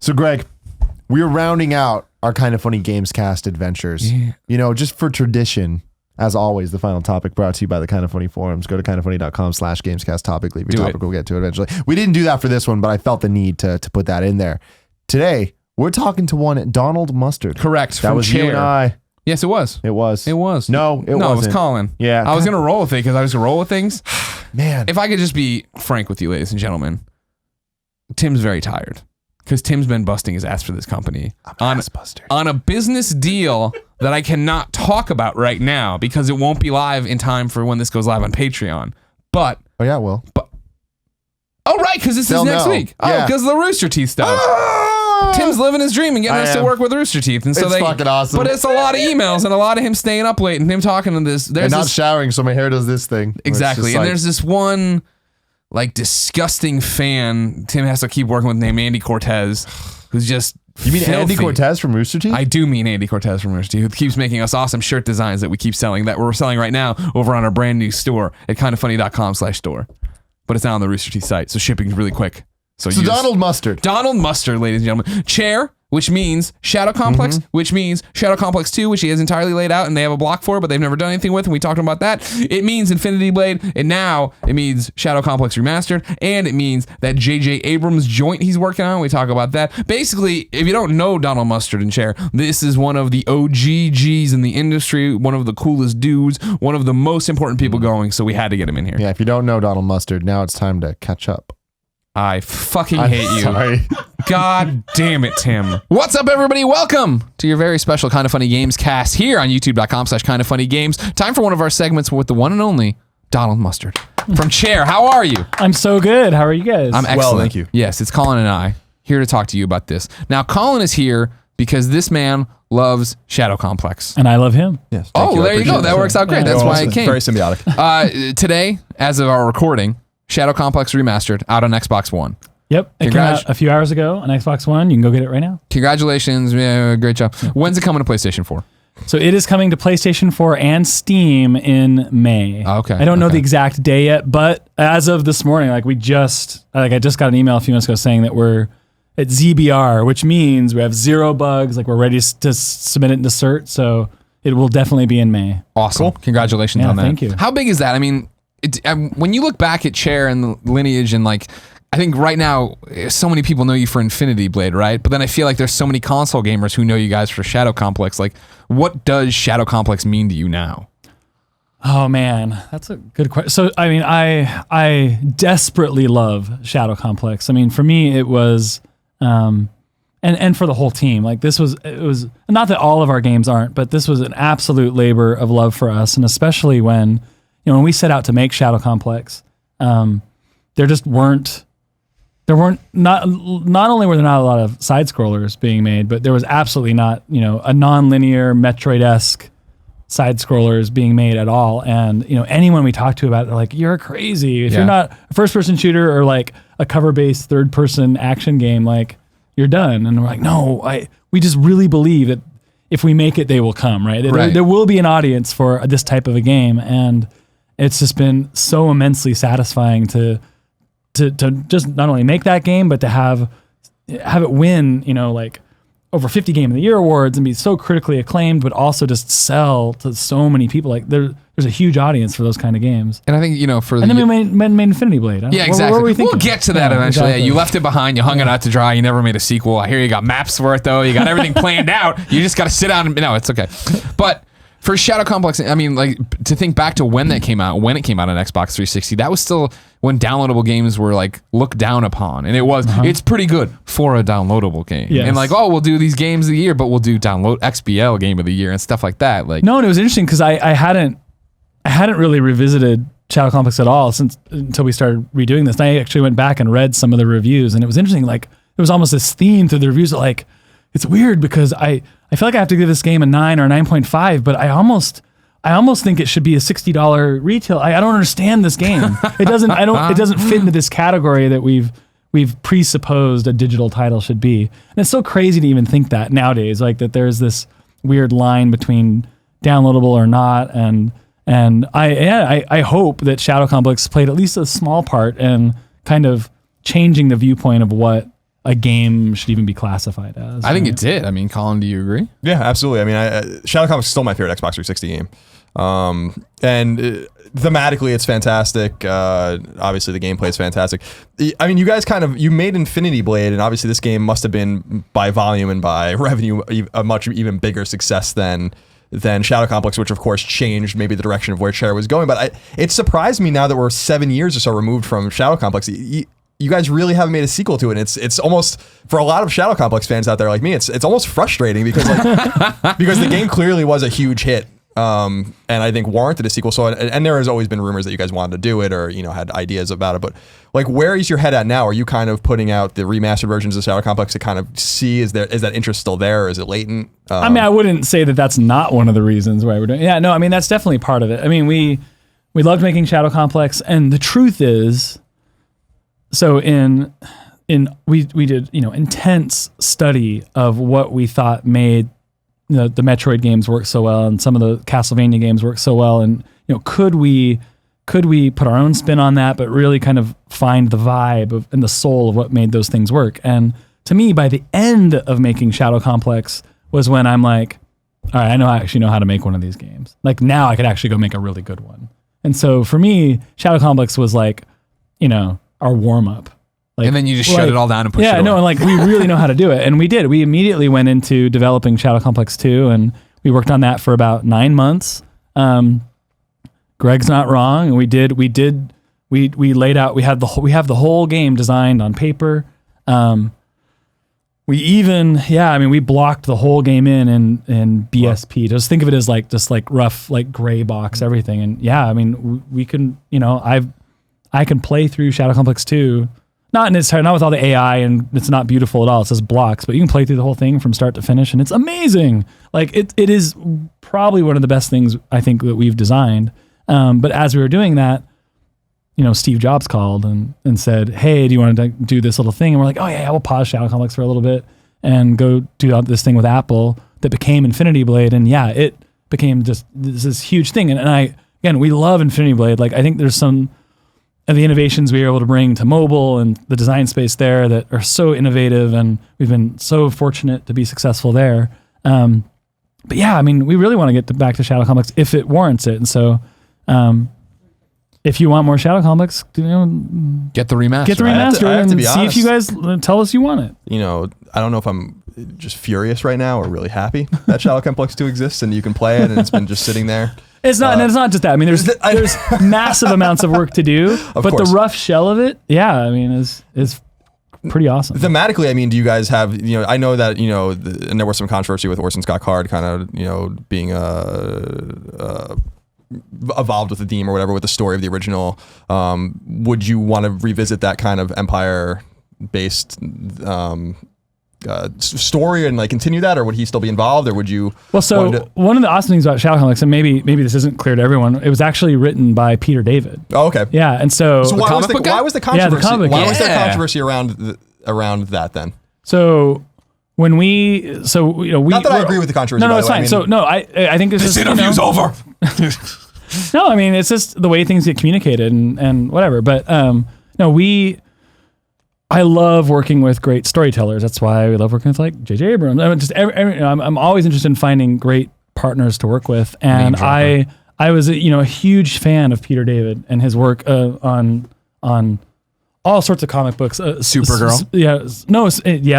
So, Greg, we're rounding out our Kind of Funny Gamescast adventures. Yeah. You know, just for tradition, as always, the final topic brought to you by the Kind of Funny forums. Go to kindoffunny.com/Gamescast topic. Leave your topic. We'll get to it eventually. We didn't do that for this one, but I felt the need to put that in there. Today, we're talking to one Donald Mustard. Correct. That was you and I. Yes, it was. It was. It was. No, it wasn't. No, it was Colin. Yeah. I was going to roll with it because I was going to roll with things. Man. If I could just be frank with you, ladies and gentlemen, Tim's very tired because Tim's been busting his ass for this company on a business deal that I cannot talk about right now because it won't be live in time for when this goes live on Patreon. But oh yeah, it will. Oh right, because this is next week. Oh, because of the Rooster Teeth stuff. Tim's living his dream and getting us to work with Rooster Teeth, and so it's fucking awesome. But it's a lot of emails and a lot of him staying up late and him talking to this. And not showering, so my hair does this thing. Exactly, and there's this one like disgusting fan Tim has to keep working with named Andy Cortez, who's just You mean filthy. Andy Cortez from Rooster Teeth? I do mean Andy Cortez from Rooster Teeth, who keeps making us awesome shirt designs that we keep selling, that we're selling right now over on our brand new store at kindoffunny.com/store. But it's not on the Rooster Teeth site, so shipping's really quick. So Donald Mustard. Donald Mustard, ladies and gentlemen. Chair, which means Shadow Complex, which means Shadow Complex 2, which he has entirely laid out and they have a block for, but they've never done anything with, and we talked about that. It means Infinity Blade, and now it means Shadow Complex Remastered, and it means that JJ Abrams joint he's working on. We talk about that. Basically, if you don't know Donald Mustard and Chair, this is one of the OGGs in the industry, one of the coolest dudes, one of the most important people going, so we had to get him in here. Yeah, if you don't know Donald Mustard, now it's time to catch up. I fucking hate you. Sorry. God damn it, Tim. What's up, everybody? Welcome to your very special Kind of Funny Games cast here on youtube.com/kindoffunnygames. Time for one of our segments with the one and only Donald Mustard. From Chair, how are you? I'm so good. How are you guys? I'm excellent. Well, thank you. Yes, it's Colin and I here to talk to you about this. Now, Colin is here because this man loves Shadow Complex. And I love him. Yes. Oh, there you go. That works out great. That's why I came. Very symbiotic. Today, as of our recording, Shadow Complex Remastered out on Xbox One. Yep. It came out a few hours ago on Xbox One. You can go get it right now. Congratulations. Yeah, great job. When's it coming to PlayStation 4? So it is coming to PlayStation 4 and Steam in May. Okay. I don't know the exact day yet, but as of this morning, I just got an email a few minutes ago saying that we're at ZBR, which means we have zero bugs. Like we're ready to submit it into cert. So it will definitely be in May. Awesome. Cool. Congratulations on that. Thank you. How big is that? I mean, when you look back at Chair and the lineage and like, I think right now, so many people know you for Infinity Blade, right? But then I feel like there's so many console gamers who know you guys for Shadow Complex. Like, what does Shadow Complex mean to you now? Oh man, that's a good question. So, I mean, I desperately love Shadow Complex. I mean, for me, it was, and for the whole team, like it was not that all of our games aren't, but this was an absolute labor of love for us. And especially when we set out to make Shadow Complex, there not only were there not a lot of side scrollers being made, but there was absolutely not, a non-linear Metroid-esque side scrollers being made at all. And, anyone we talk to about it, they're like, you're crazy. If you're not a first person shooter or like a cover-based third person action game, like you're done. And we're like, no, we just really believe that if we make it, they will come, right? There will be an audience for this type of a game. And it's just been so immensely satisfying to just not only make that game, but to have it win, like over 50 Game of the Year awards and be so critically acclaimed, but also just sell to so many people. Like there's a huge audience for those kind of games. And I think, and then we made Infinity Blade. Yeah, exactly. We'll get to that eventually. Exactly. Yeah, you left it behind. You hung it out to dry. You never made a sequel. I hear you got maps for it though. You got everything planned out. You just got to sit down and no, it's okay. But for Shadow Complex, I mean, like to think back to when it came out on Xbox 360, that was still when downloadable games were like looked down upon, and it's pretty good for a downloadable game. Yes. And like, we'll do these games of the year, but we'll do download XBL game of the year and stuff like that. Like, no, and it was interesting because I hadn't really revisited Shadow Complex at all until we started redoing this. And I actually went back and read some of the reviews, and it was interesting. Like, there was almost this theme through the reviews that, like, it's weird because I feel like I have to give this game a 9 or 9.5, but I almost think it should be a $60 retail. I don't understand this game. It doesn't fit into this category that we've presupposed a digital title should be. And it's so crazy to even think that nowadays, like that there's this weird line between downloadable or not. And I hope that Shadow Complex played at least a small part in kind of changing the viewpoint of what a game should even be classified as. I think it did. I mean, Colin, do you agree? Yeah, absolutely. I mean, Shadow Complex is still my favorite Xbox 360 game. And thematically, it's fantastic. Obviously, the gameplay is fantastic. I mean, you guys you made Infinity Blade, and obviously this game must have been, by volume and by revenue, a much even bigger success than Shadow Complex, which of course changed maybe the direction of where Chair was going. But it surprised me now that we're 7 years or so removed from Shadow Complex. You guys really haven't made a sequel to it. It's almost, for a lot of Shadow Complex fans out there like me, it's almost frustrating because because the game clearly was a huge hit. And I think warranted a sequel. So, and there has always been rumors that you guys wanted to do it or, had ideas about it. But like, where is your head at now? Are you kind of putting out the remastered versions of Shadow Complex to kind of see, is that interest still there? Or is it latent? I mean, I wouldn't say that that's not one of the reasons why we're doing it. Yeah, no, I mean, that's definitely part of it. I mean, we loved making Shadow Complex, and the truth is, so we did, intense study of what we thought made the Metroid games work so well, and some of the Castlevania games work so well, and could we put our own spin on that, but really kind of find the vibe and the soul of what made those things work. And to me, by the end of making Shadow Complex was when I'm like, all right, I actually know how to make one of these games. Like now I could actually go make a really good one. And so for me, Shadow Complex was like, our warm up. Like, and then you just shut it all down and push it away. Yeah, no, and like we really know how to do it. And we did. We immediately went into developing Shadow Complex 2, and we worked on that for about 9 months. Greg's not wrong. And we laid out, we have the whole game designed on paper. We blocked the whole game in BSP. Just think of it as like just like rough, like gray box everything. And yeah, I mean, we can, I can play through Shadow Complex 2. Not with all the AI, and it's not beautiful at all. It's just blocks, but you can play through the whole thing from start to finish, and it's amazing. Like it is probably one of the best things I think that we've designed. But as we were doing that, Steve Jobs called and said, "Hey, do you want to do this little thing?" And we're like, "Oh yeah, we'll pause Shadow Complex for a little bit and go do this thing with Apple that became Infinity Blade." And yeah, it became just this huge thing. And we love Infinity Blade. Like I think there's some of the innovations we were able to bring to mobile and the design space there that are so innovative, and we've been so fortunate to be successful there. But yeah, I mean, we really want to get back to Shadow Complex if it warrants it. And so, if you want more Shadow Complex, get the remaster. Get the remaster I have to be see honest. if you guys tell us you want it. I don't know if I'm just furious right now or really happy that Shadow Complex 2 exists and you can play it and it's been just sitting there. It's not. And it's not just that. I mean, there's massive amounts of work to do, but course. the rough shell of it, yeah, I mean, is pretty awesome. Thematically, I mean, do you guys have? I know that and there was some controversy with Orson Scott Card, kind of being evolved with the theme or whatever with the story of the original. Would you want to revisit that kind of Empire-based story and like continue that, or would he still be involved, or would you? Well, so one of the awesome things about Shadow Complex, and maybe this isn't clear to everyone, it was actually written by Peter David. Oh, okay. Yeah, and so why was the controversy? Yeah, the comic why was there controversy around that then? So when we not that I agree with the controversy. No, it's fine. I think this interview's over. No, I mean it's just the way things get communicated and whatever. But I love working with great storytellers. That's why we love working with like JJ Abrams. I mean, I'm always interested in finding great partners to work with, and I was a huge fan of Peter David and his work on all sorts of comic books. Supergirl.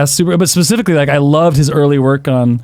Super. But specifically, like I loved his early work on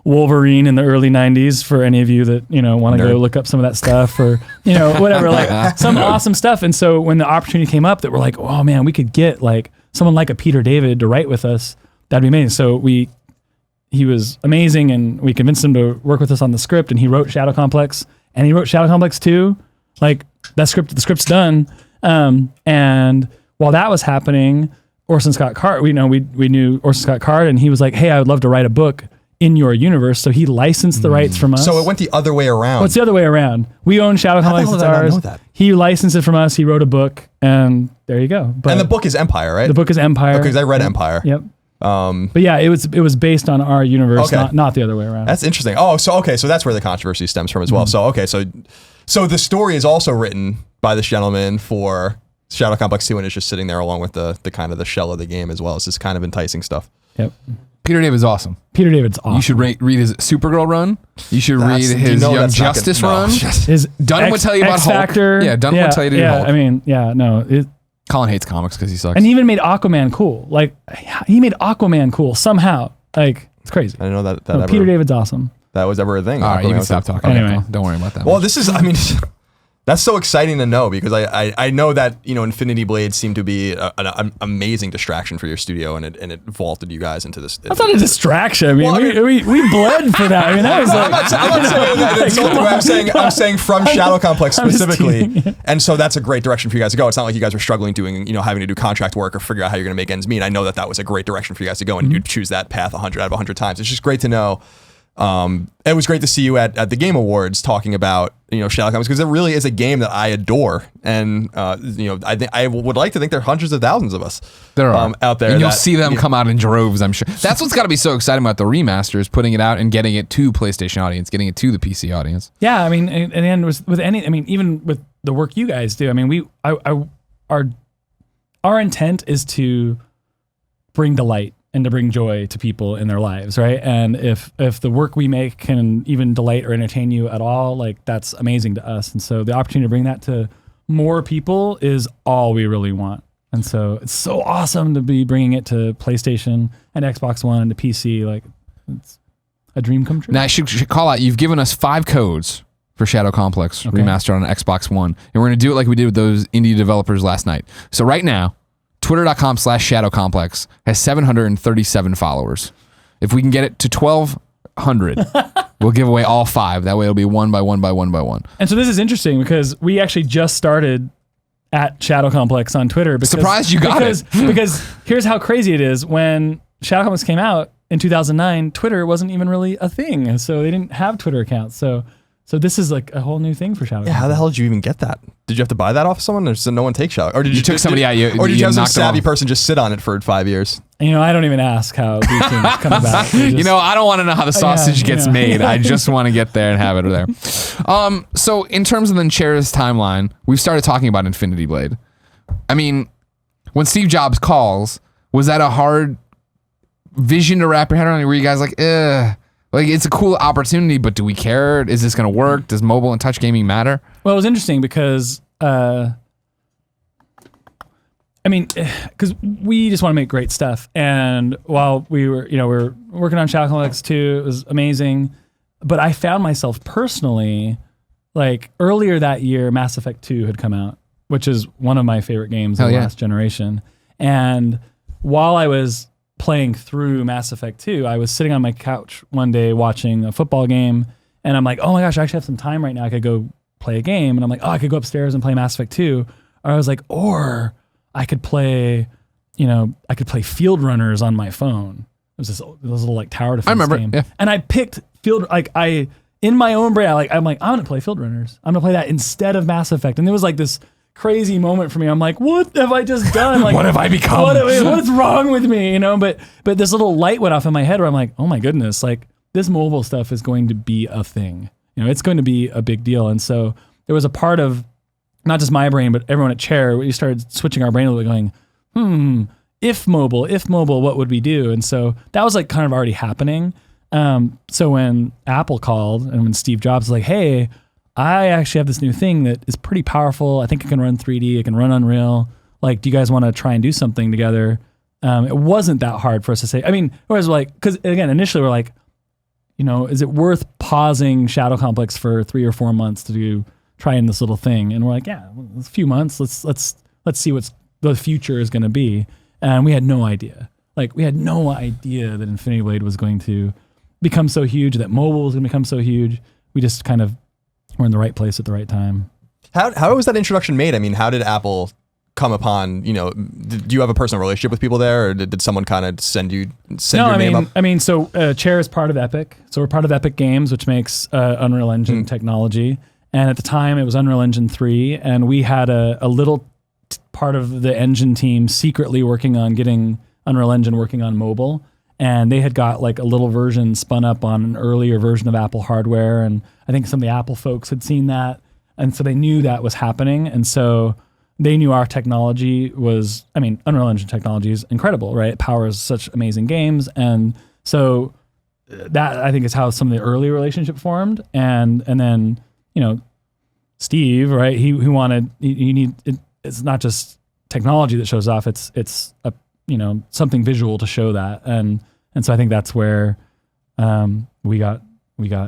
Wolverine in the early 90s. For any of you that want to go look up some of that stuff, or whatever, like some awesome stuff. And so when the opportunity came up that we're like, oh man, we could get like someone like a Peter David to write with us, that'd be amazing. So he was amazing, and we convinced him to work with us on the script, and he wrote Shadow Complex, and he wrote Shadow Complex 2. Like the script's done. And while that was happening, Orson Scott Card, we knew Orson Scott Card, and he was like, hey, I would love to write a book in your universe. So he licensed the rights from us. So it went the other way around. Well, it's the other way around. We own Shadow Complex. It's ours. Know that? He licensed it from us. He wrote a book, and there you go. And the book is Empire, right? The book is Empire. Okay, because I read Empire. Yep. But yeah, it was based on our universe, not the other way around. That's interesting. Oh, so that's where the controversy stems from as well. So the story is also written by this gentleman for Shadow Complex 2 and it's just sitting there along with the kind of the shell of the game as well. It's just kind of enticing stuff. Yep. Peter David's awesome. Peter David's awesome. You should read his Supergirl run. You should read his Young Justice run. His Dunham would tell you about X Hulk. Factor. Yeah, Dunham would tell you to do Hulk. I mean, no. Colin hates comics because he sucks. And he even made Aquaman cool. Like, he made Aquaman cool somehow. Like, it's crazy. I didn't know that No, ever, Peter David's awesome. that was ever a thing. All right, you can stop talking. Anyway. Don't worry about that. Well, this is, I mean, that's so exciting to know because I know that, you know, Infinity Blade seemed to be an amazing distraction for your studio and it vaulted you guys into this. That's not a distraction. I mean, Well, we bled for that. I mean, that was like, I'm not saying that in some way. I'm saying from Shadow Complex I'm just specifically. kidding. And so that's a great direction for you guys to go. It's not like you guys were struggling doing, you know, having to do contract work or figure out how you're going to make ends meet. I know that was a great direction for you guys to go and you'd choose that path 100 out of 100 times. It's just great to know. It was great to see you at the Game Awards talking about, you know, Shadow Complex because it really is a game that I adore, and you know, I would like to think there are hundreds of thousands of us there are out there, and you'll see them come out in droves. I'm sure that's what's got to be so exciting about the remaster is putting it out and getting it to PlayStation audience, getting it to the PC audience. yeah. I mean, and with any, I mean, even with the work you guys do, I mean, our intent is to bring delight and to bring joy to people in their lives, right? And if the work we make can even delight or entertain you at all, like that's amazing to us. And so the opportunity to bring that to more people is all we really want. And so it's so awesome to be bringing it to PlayStation and Xbox One and to PC. Like it's a dream come true. Now I should call out. You've given us 5 codes for Shadow Complex remastered on Xbox One, and we're gonna do it like we did with those indie developers last night. So right now, Twitter.com/Shadow Complex has 737 followers. If we can get it to 1,200, we'll give away all 5. That way it'll be one by one by one by one. And so this is interesting because we actually just started at Shadow Complex on Twitter. Because, Surprised you got it. Because here's how crazy it is. When Shadow Complex came out in 2009, Twitter wasn't even really a thing. So they didn't have Twitter accounts. So this is like a whole new thing for Shadow Complex. Yeah, how the hell did you even get that? Did you have to buy that off someone, or did no one take Shadow? Or did you took somebody out? Or did you have some knocked them savvy off. person just sit on it for 5 years? And, you know, I don't even ask how these things come about. They just- You know, I don't want to know how the sausage gets made. I just want to get there and have it there. So in terms of the Chair's timeline, we've started talking about Infinity Blade. I mean, when Steve Jobs calls, was that a hard vision to wrap your head around? Were you guys like, like it's a cool opportunity, but do we care? Is this going to work? Does mobile and touch gaming matter? Well, it was interesting because, I mean, because we just want to make great stuff. And while we were, you know, we were working on Shadow Complex 2, it was amazing. But I found myself personally, like earlier that year, Mass Effect 2 had come out, which is one of my favorite games of the last generation. And while I was playing through Mass Effect 2, I was sitting on my couch one day watching a football game, and I'm like, oh my gosh, I actually have some time right now. I could go play a game. And I'm like, oh, I could go upstairs and play Mass Effect 2. Or I was like, or I could play, you know, I could play Field Runners on my phone. It was this little like tower defense game. Yeah. And I picked in my own brain, I'm like, I'm gonna play Field Runners. I'm gonna play that instead of Mass Effect. And there was like this crazy moment for me. I'm like, what have I just done? Like, What have I become? What is wrong with me? You know, but this little light went off in my head where I'm like, oh my goodness, like this mobile stuff is going to be a thing. You know, it's going to be a big deal. And so there was a part of not just my brain, but everyone at Chair, we started switching our brain a little bit going, if mobile, what would we do? And so that was like kind of already happening. So when Apple called and when Steve Jobs was like, hey, I actually have this new thing that is pretty powerful. I think it can run 3D. It can run Unreal. Like, do you guys want to try and do something together? It wasn't that hard for us to say. I mean, it was like, because again, initially we're like, you know, is it worth pausing Shadow Complex for 3 or 4 months to trying this little thing? And we're like, yeah, a few months. Let's see what's the future is going to be. And we had no idea. Like, we had no idea that Infinity Blade was going to become so huge, that mobile was going to become so huge. We just kind of were in the right place at the right time. How was that introduction made? I mean, how did Apple come upon, you know, do you have a personal relationship with people there, or did someone kind of send your name up? I mean, so Chair is part of Epic. So we're part of Epic Games, which makes Unreal Engine technology. And at the time, it was Unreal Engine 3, and we had a little part of the engine team secretly working on getting Unreal Engine working on mobile. And they had got like a little version spun up on an earlier version of Apple hardware. And I think some of the Apple folks had seen that. And so they knew that was happening. And so they knew our technology was, I mean, Unreal Engine technology is incredible, right? It powers such amazing games. And so that I think is how some of the early relationship formed. And then, you know, Steve, right? He wanted, you need, it's not just technology that shows off. It's a, you know, something visual to show that. And so I think that's where we got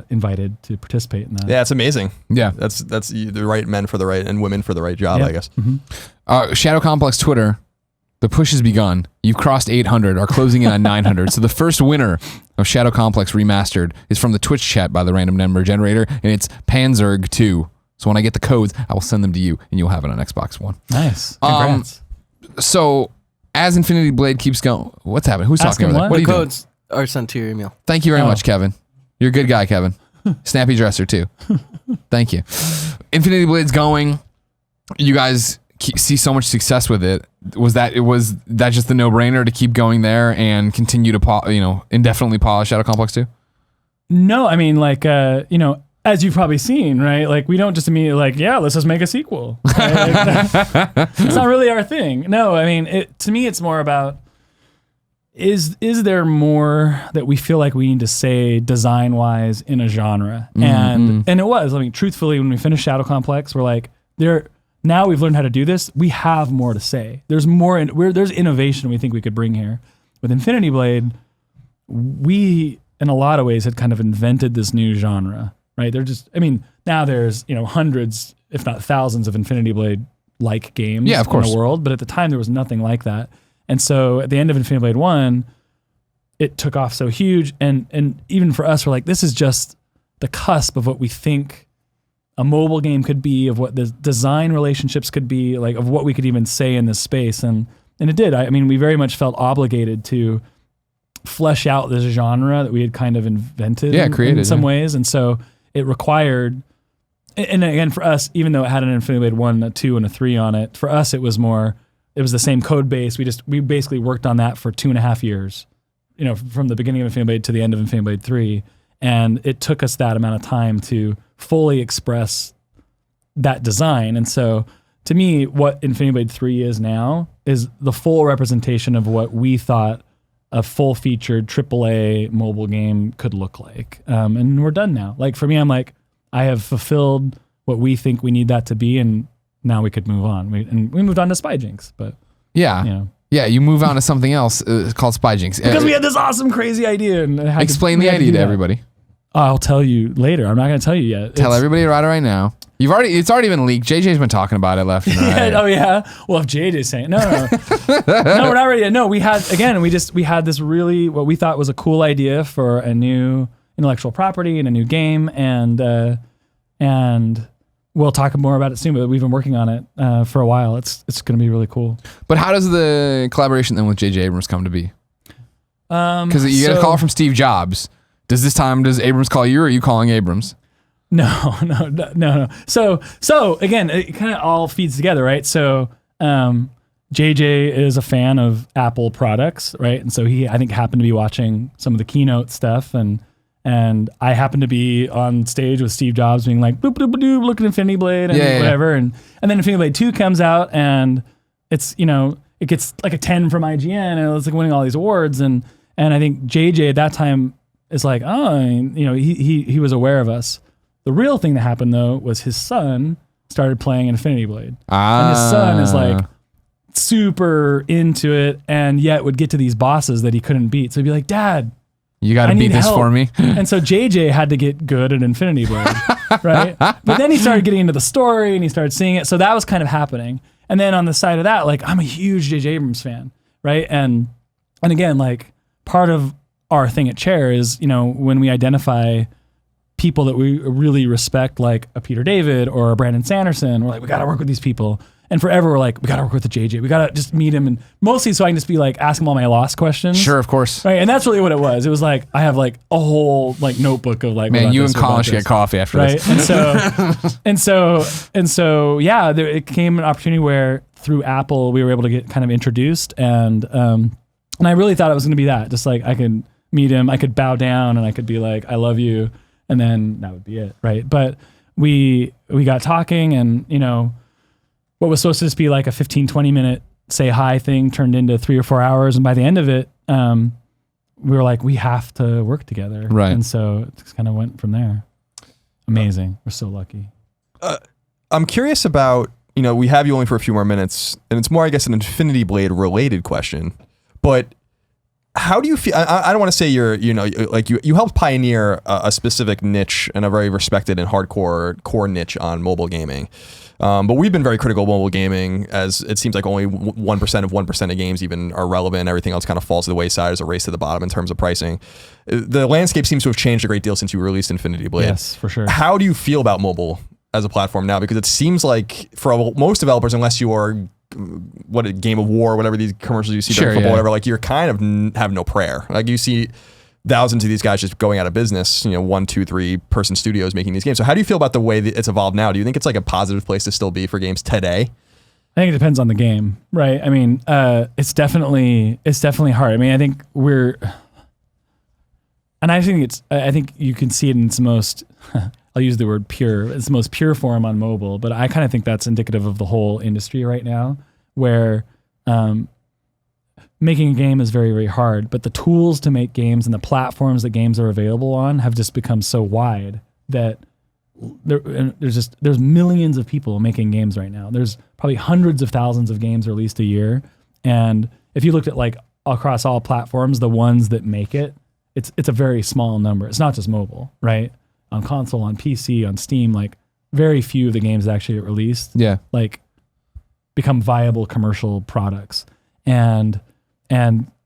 invited to participate in that. Yeah, it's amazing. Yeah. That's the right men for the right and women for the right job, I guess. Mm-hmm. Shadow Complex Twitter, the push has begun. You've crossed 800, are closing in on 900. So the first winner of Shadow Complex Remastered is from the Twitch chat by the random number generator, and it's Panzerg2. So when I get the codes, I will send them to you, and you'll have it on Xbox One. Nice. Congrats. So as Infinity Blade keeps going, what's happening? Who's Ask talking him over there? what? What are The you doing? codes are sent to your email. Thank you very Oh. much, Kevin. You're a good guy, Kevin. Snappy dresser too. Thank you. Infinity Blade's going. You guys see so much success with it. Was that just the no-brainer to keep going there and continue to indefinitely polish Shadow Complex 2? No, I mean, like, you know, as you've probably seen, right? Like, we don't just immediately like, yeah, let's just make a sequel. Right? Like, it's not really our thing. No, I mean, to me, it's more about, is there more that we feel like we need to say design-wise in a genre? And it was. I mean, truthfully, when we finished Shadow Complex, we're like, now we've learned how to do this. We have more to say. There's more. There's innovation we think we could bring here. With Infinity Blade, we, in a lot of ways, had kind of invented this new genre. Right? Now there's, you know, hundreds, if not thousands, of Infinity Blade-like games of course. in the world, but at the time there was nothing like that. And so at the end of Infinity Blade 1, it took off so huge, and even for us, we're like, this is just the cusp of what we think a mobile game could be, of what the design relationships could be, like of what we could even say in this space. And it did. I mean, we very much felt obligated to flesh out this genre that we had kind of invented created, in some ways. And so it required, and again, for us, even though it had an Infinity Blade 1, a 2, and a 3 on it, for us, it was the same code base. We basically worked on that for 2.5 years, you know, from the beginning of Infinity Blade to the end of Infinity Blade 3. And it took us that amount of time to fully express that design. And so to me, what Infinity Blade 3 is now is the full representation of what we thought a full-featured AAA mobile game could look like. And we're done now. Like, for me, I'm like, I have fulfilled what we think we need that to be, and now we could move on. We moved on to Spyjinx, but Yeah. you know. Yeah, you move on to something else called Spyjinx. Because we had this awesome, crazy idea. And Explain the idea to everybody. I'll tell you later. I'm not going to tell you yet. Tell everybody right now. It's already been leaked. JJ's been talking about it left and right. Oh yeah. Well, if JJ's saying no, no, we're not ready yet. No, we had this really what we thought was a cool idea for a new intellectual property and a new game, and we'll talk more about it soon. But we've been working on it for a while. It's going to be really cool. But how does the collaboration then with JJ Abrams come to be? Because you get a call from Steve Jobs. Does Abrams call you, or are you calling Abrams? No. So again, it kind of all feeds together, right? So JJ is a fan of Apple products, right? And so he, I think, happened to be watching some of the keynote stuff, and I happened to be on stage with Steve Jobs being like, boop, boop, boop, boop, look at Infinity Blade and whatever. And then Infinity Blade 2 comes out, and it's, you know, it gets like a 10 from IGN, and it's like winning all these awards. And I think JJ at that time is like, oh, you know, he was aware of us. The real thing that happened, though, was his son started playing Infinity Blade. And his son is like super into it, and yet would get to these bosses that he couldn't beat. So he'd be like, Dad, you got to beat this for me. And so JJ had to get good at Infinity Blade, right? But then he started getting into the story, and he started seeing it. So that was kind of happening. And then on the side of that, like, I'm a huge JJ Abrams fan, right? And again, like, part of our thing at Chair is, you know, when we identify people that we really respect, like a Peter David or a Brandon Sanderson, we're like, we got to work with these people. And forever we're like, we got to work with the JJ. We got to just meet him, and mostly so I can just be like, ask him all my lost questions. Sure, of course. Right, and that's really what it was. It was like, I have like a whole like notebook of like, man, you and Colin should get coffee after this. And so, yeah, it came an opportunity where through Apple we were able to get kind of introduced, and I really thought it was going to be that, just like I could meet him, I could bow down, and I could be like, I love you. And then that would be it, right? But we got talking, and you know, what was supposed to just be like a 15, 20 minute say hi thing turned into 3 or 4 hours. And by the end of it, we were like, we have to work together. Right. And so it just kind of went from there. Amazing. We're so lucky. I'm curious about, we have you only for a few more minutes, and it's more, I guess, an Infinity Blade related question, but how do you feel? I don't want to say you helped pioneer a specific niche and a very respected and hardcore core niche on mobile gaming. But we've been very critical of mobile gaming, as it seems like only 1% of 1% of games even are relevant. Everything else kind of falls to the wayside as a race to the bottom in terms of pricing. The landscape seems to have changed a great deal since you released Infinity Blade. Yes, for sure. How do you feel about mobile as a platform now? Because it seems like for most developers, unless you are what a Game of War, whatever these commercials you see during football, whatever, like you're kind of have no prayer. Like you see thousands of these guys just going out of business, 1, 2, 3 person studios making these games. So how do you feel about the way that it's evolved now? Do you think it's like a positive place to still be for games today? I think it depends on the game, right? I mean, it's definitely hard. I mean, I think I think you can see it in its most, I'll use the word pure. It's the most pure form on mobile, but I kind of think that's indicative of the whole industry right now, where making a game is very, very hard, but the tools to make games and the platforms that games are available on have just become so wide that there's millions of people making games right now. There's probably hundreds of thousands of games released a year, and if you looked at like across all platforms, the ones that make it's a very small number. It's not just mobile, right? On console, on PC, on Steam, like very few of the games that actually get released, like become viable commercial products, and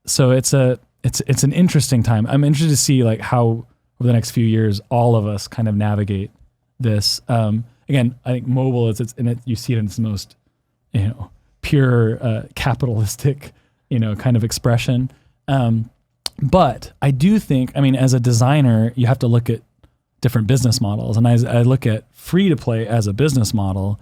so it's an interesting time. I'm interested to see like how over the next few years all of us kind of navigate this. Again, I think mobile you see it in its most pure capitalistic kind of expression. But I do think, I mean, as a designer, you have to look at different business models. And I look at free to play as a business model.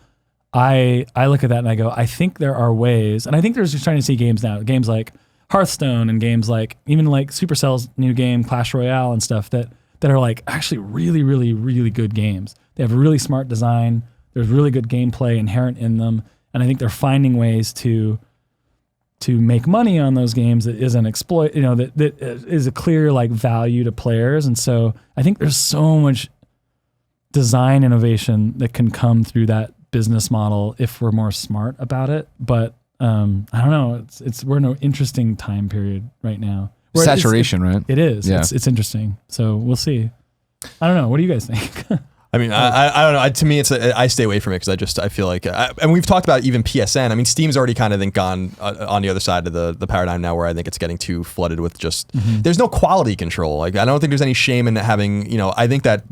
I look at that and I go, I think there are ways, and I think there's just trying to see games now, games like Hearthstone and games like, even like Supercell's new game, Clash Royale and stuff that are like actually really, really, really good games. They have a really smart design. There's really good gameplay inherent in them. And I think they're finding ways to make money on those games that isn't exploit, that is a clear like value to players. And so I think there's so much design innovation that can come through that business model if we're more smart about it. But I don't know. We're in an interesting time period right now. Saturation, right? It is. Yeah. It's interesting. So we'll see. I don't know. What do you guys think? I mean, I don't know. To me, I stay away from it because I feel like, and we've talked about even PSN. I mean, Steam's already kind of gone on the other side of the paradigm now, where I think it's getting too flooded with just, there's no quality control. Like, I don't think there's any shame in having, I think that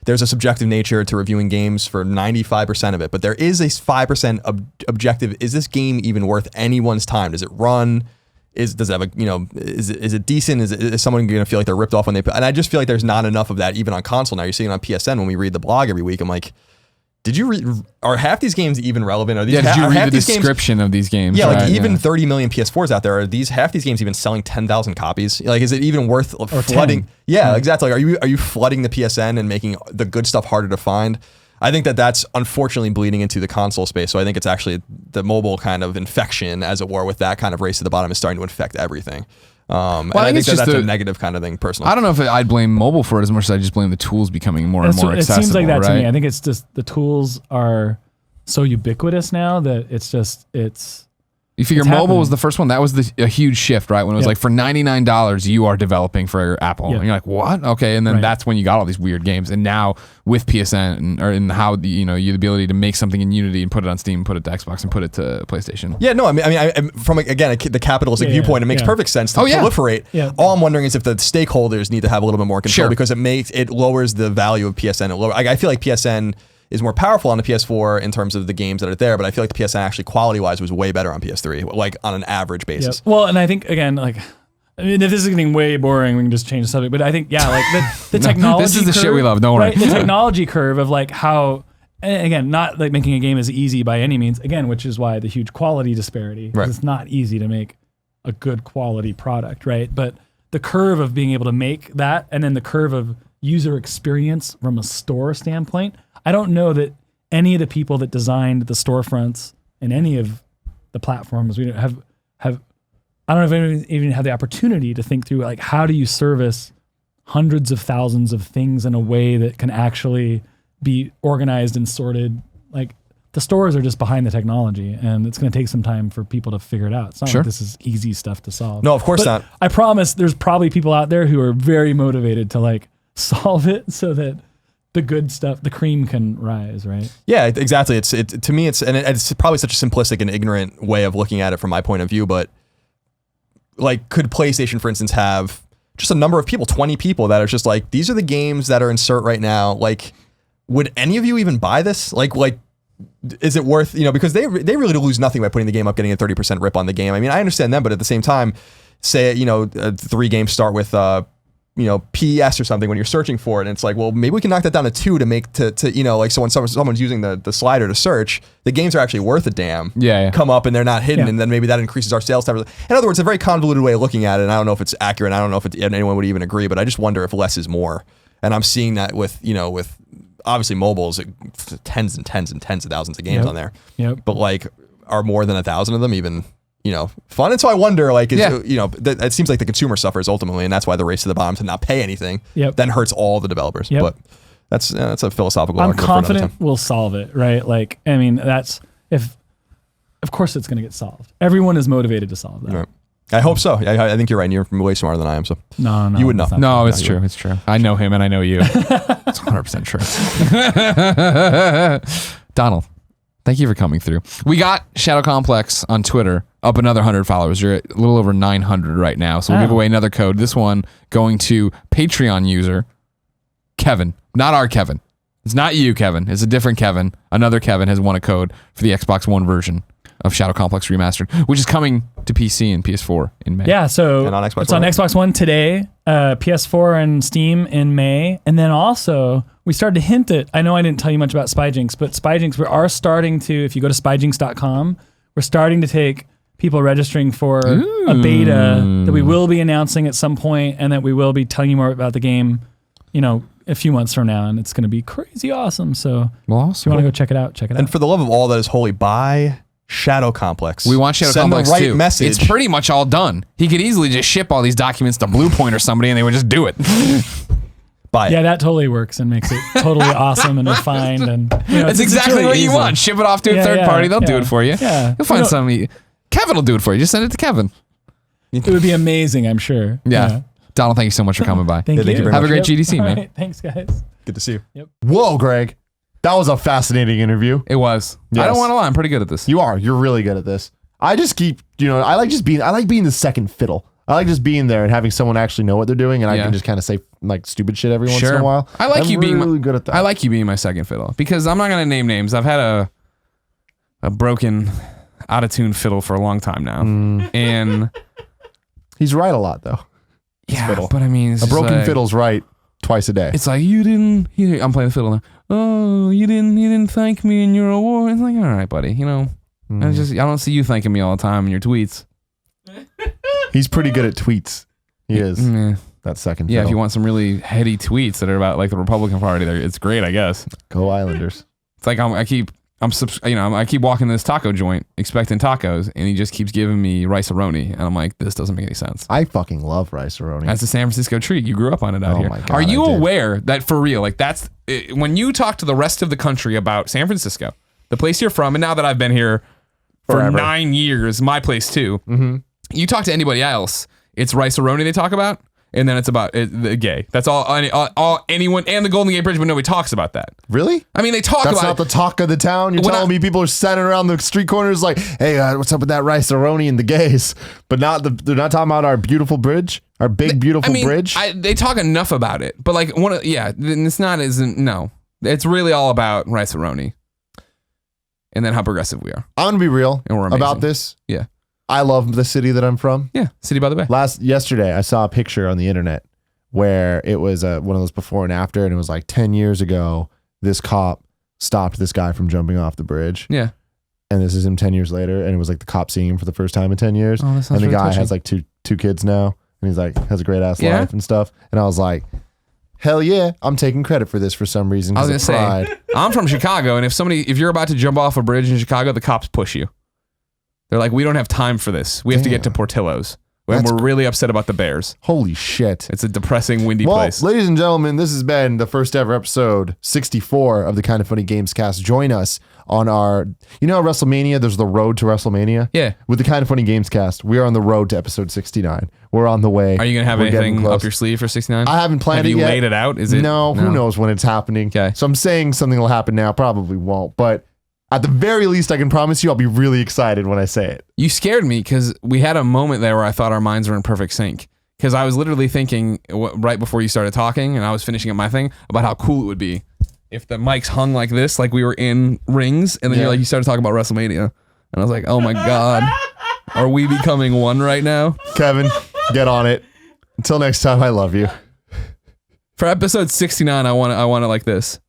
there's a subjective nature to reviewing games for 95% of it, but there is a 5% objective. Is this game even worth anyone's time? Does it run? Does it have is it decent? Is someone going to feel like they're ripped off when they? And I just feel like there's not enough of that even on console now. You're seeing it on PSN when we read the blog every week. I'm like, did you read? Are half these games even relevant? Are these? Yeah, did you read the games, description of these games? Yeah, like even 30 million PS4s out there. Are half these games even selling 10,000 copies? Like, is it even worth flooding? 10. Yeah, exactly. Like, are you flooding the PSN and making the good stuff harder to find? I think that's unfortunately bleeding into the console space. So I think it's actually the mobile kind of infection, as it were, with that kind of race to the bottom is starting to infect everything. And I think that's a negative kind of thing, personally. I don't know if I'd blame mobile for it as much as I just blame the tools becoming more and more accessible. It seems like that right? to me. I think it's just the tools are so ubiquitous now that it's You figure mobile was the first one. That was a huge shift, right? When it was like for $99, you are developing for Apple. And you're like, what? Okay. And then that's when you got all these weird games. And now with PSN and how you the ability to make something in Unity and put it on Steam, put it to Xbox, and put it to PlayStation. Yeah, no, I mean, from again the capitalistic viewpoint, it makes perfect sense to proliferate. Yeah. All I'm wondering is if the stakeholders need to have a little bit more control because it lowers the value of PSN. I feel like PSN is more powerful on the PS4 in terms of the games that are there, but I feel like the PSN actually quality-wise was way better on PS3, like on an average basis. Yep. Well, and I think, again, like, I mean, if this is getting way boring, we can just change the subject, but I think, like the technology This is the curve, shit we love, don't worry. Right? The technology curve of like how, and again, not like making a game is easy by any means, again, which is why the huge quality disparity. Right. It's not easy to make a good quality product, right? But the curve of being able to make that, and then the curve of user experience from a store standpoint, I don't know that any of the people that designed the storefronts in any of the platforms. We don't have I don't know if we even have the opportunity to think through like how do you service hundreds of thousands of things in a way that can actually be organized and sorted. Like the stores are just behind the technology, and it's going to take some time for people to figure it out. It's not like this is easy stuff to solve. No, of course not. I promise there's probably people out there who are very motivated to like solve it so that the good stuff, the cream can rise, right? Yeah, exactly. It's to me, it's probably such a simplistic and ignorant way of looking at it from my point of view, but like, could PlayStation, for instance, have just a number of people, 20 people that are just like, these are the games that are in cert right now. Like, would any of you even buy this? Like, is it worth, because they really lose nothing by putting the game up, getting a 30% rip on the game. I mean, I understand them, but at the same time, say, 3 games start with, PES or something when you're searching for it. And it's like, well, maybe we can knock that down to 2 to make so when someone's using the slider to search, the games are actually worth a damn. Yeah. Come up and they're not hidden. And then maybe that increases our sales time. In other words, a very convoluted way of looking at it. And I don't know if it's accurate. I don't know if anyone would even agree, but I just wonder if less is more. And I'm seeing that with obviously mobiles, tens and tens and tens of thousands of games on there. Yep. But like, are more than 1,000 of them even fun? And so I wonder, like, it seems like the consumer suffers ultimately, and that's why the race to the bottom to not pay anything then hurts all the developers. But that's a philosophical I'm argument for another confident time. we'll solve it, right? Like, I mean, of course it's going to get solved. Everyone is motivated to solve that. Right. I hope so. I think you're right. And you're way smarter than I am. So no, you would know. No, it's true. It's true. I know him and I know you. It's 100% true. Donald, thank you for coming through. We got Shadow Complex on Twitter up another 100 followers. You're at a little over 900 right now. So we'll give away another code. This one going to Patreon user Kevin. Not our Kevin. It's not you, Kevin. It's a different Kevin. Another Kevin has won a code for the Xbox One version of Shadow Complex Remastered, which is coming to PC and PS4 in May. Yeah, so And on Xbox it's One. on Xbox One today, PS4 and Steam in May. And then also, we started to hint it. I know I didn't tell you much about Spyjinx, but Spyjinx, we are starting to, if you go to spyjinx.com, we're starting to take people registering for a beta that we will be announcing at some point, and that we will be telling you more about the game, a few months from now, and it's going to be crazy awesome. So if you want to go check it out, check it out. And for the love of all that is holy, buy Shadow Complex. We want Shadow Complex Send the right too. message. It's pretty much all done. He could easily just ship all these documents to Bluepoint or somebody and they would just do it. Buy it. Yeah, that totally works and makes it totally awesome and refined. And That's exactly really what you easy. want. Ship it off to a third party. They'll do it for you. Yeah. You'll find somebody. Kevin will do it for you. Just send it to Kevin. It would be amazing, I'm sure. Yeah. Donald, thank you so much for coming by. Thank you. you very Have a great Yep. GDC, All man. right. Thanks, guys. Good to see you. Whoa, Greg. That was a fascinating interview. It was. I Yes. don't want to lie. I'm pretty good at this. You are. You're really good at this. I just keep, I like being the second fiddle. I like just being there and having someone actually know what they're doing, and I can just kind of say like stupid shit every once in a while. I like I'm you being really good at that. I like you being my second fiddle because I'm not going to name names. I've had a broken, out of tune fiddle for a long time now, and He's right a lot though. yeah, fiddle. but I mean, it's A just broken like, fiddle's right twice a day. It's like I'm playing the fiddle now. Oh, you didn't thank me in your award. It's like, all right, buddy. I don't see you thanking me all the time in your tweets. He's pretty good at tweets. He is. Mm, That second yeah, fiddle. if you want some really heady tweets that are about like the Republican Party, it's great, I guess. Go Islanders. It's like I keep walking this taco joint expecting tacos, and he just keeps giving me rice-a-roni, and I'm like, this doesn't make any sense. I fucking love rice-a-roni. That's a San Francisco treat. You grew up on it out Oh here. my God, Are you I did. aware that for real, like that's when you talk to the rest of the country about San Francisco, the place you're from, and now that I've been here for Forever. 9 years, my place too. Mm-hmm. You talk to anybody else, it's rice-a-roni they talk about, and then it's about the gay. That's all anyone, and the Golden Gate Bridge, but nobody talks about that. Really? I mean, they talk That's about not the talk of the town. You're When telling me people are standing around the street corners like, hey, what's up with that rice-a-roni and the gays? But they're not talking about our beautiful bridge, our big, beautiful bridge. They talk enough about it, but like no. It's really all about rice-a-roni. And then how progressive we are. I'm gonna be real And we're amazing. about this. Yeah. I love the city that I'm from. Yeah. City by the Bay. Yesterday, I saw a picture on the internet where it was one of those before and after, and it was like 10 years ago, this cop stopped this guy from jumping off the bridge. Yeah. And this is him 10 years later, and it was like the cop seeing him for the first time in 10 years. Oh, that sounds and the really guy touching. has like two kids now, and he's like, has a great ass Yeah? life and stuff. And I was like, hell yeah, I'm taking credit for this for some reason. I was gonna say, pride. I'm from Chicago, and if you're about to jump off a bridge in Chicago, the cops push you. They're like, we don't have time for this. We have to get to Portillo's. And we're really upset about the Bears. Holy shit. It's a depressing, windy Well, place. ladies and gentlemen, this has been the first ever episode 64 of the Kind of Funny Gamescast. Join us on our, WrestleMania, there's the road to WrestleMania. Yeah. With the Kind of Funny Gamescast, we are on the road to episode 69. We're on the way. Are you going to have anything up your sleeve for 69? I haven't planned it yet. Have you yet. laid it out? Is it? No, who knows when it's happening. Okay. So I'm saying something will happen now, probably won't, but at the very least, I can promise you I'll be really excited when I say it. You scared me because we had a moment there where I thought our minds were in perfect sync. Because I was literally thinking right before you started talking and I was finishing up my thing about how cool it would be if the mics hung like this, like we were in rings, and then you started talking about WrestleMania. And I was like, oh my God, are we becoming one right now? Kevin, get on it. Until next time, I love you. For episode 69, I want it like this.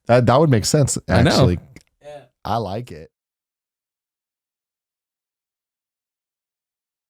That would make sense, actually. Yeah. I like it.